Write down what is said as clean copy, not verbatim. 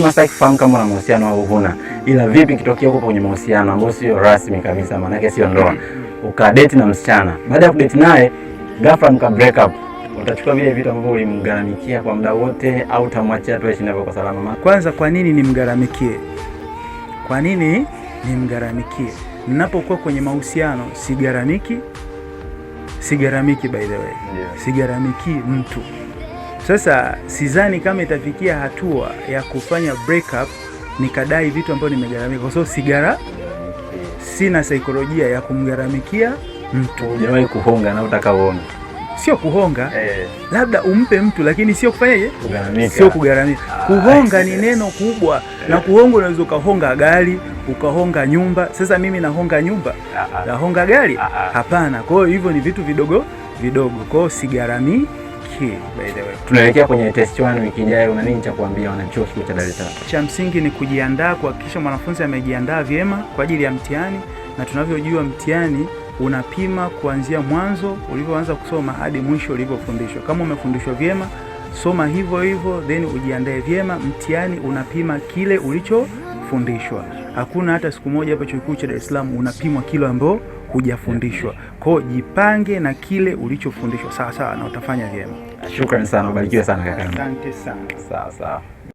Lazima sasa kufahamu kama una mahusiano au huna. Ila vipi kitokea huko kwenye mahusiano ambayo sio rasmi kabisa, maana yake sio ndoa. Ukadate na msichana. Baada ya kudate naye, ghafla mka break up. Utachukua vile vitu ambavyo ulimgaramikia kwa muda wote au utamwachia tu aishi navyo kwa salama? Kwanza, kwa nini nimgaramikie? Kwa nini nimgaramikie? Ninapokuwa kwenye mahusiano sigaramiki by the way. Yeah. Sigaramiki mtu. Sasa sidhani kama itafikia hatua ya kufanya break up nikadai vitu ambavyo nimegaramika, kwa sababu sina saikolojia ya kumgaramikia mtu. Hujawahi kuhonga na utaka uone. Sio kuhonga, labda umpe mtu, lakini sio kufanyaje? Sio kugaramika. Kuhonga ni neno kubwa, na kuhonga unaweza ukahonga gari, ukahonga nyumba. Sasa mimi nahonga nyumba, nahonga gari? Hapana. Kwa hiyo hivyo ni vitu vidogo vidogo. Kwa hiyo sigaramiki. By the way, tunaelekea kwenye test 1 wiki ijayo. Una nini cha kuambia wanachuo kikuu cha Dar es Salaam? Cha msingi ni kujiandaa, kuhakikisha mwanafunzi amejiandaa vyema kwa ajili ya mtihani, na tunavyojua mtihani unapima kuanzia mwanzo ulivyoanza kusoma hadi mwisho ulivyofundishwa. Kama umefundishwa vyema, soma hivyo hivyo, then ujiandae vyema. Mtihani unapima kile ulichofundishwa. Hakuna hata siku moja hapa chuo kikuu cha Dar es Salaam unapimwa kile ambao hujafundishwa. Kwa hiyo jipange na kile ulichofundishwa sawa sawa, na utafanya vyema. Shukrani sana, ubarikiwe sana kaka. Asante sana. Sawa sawa.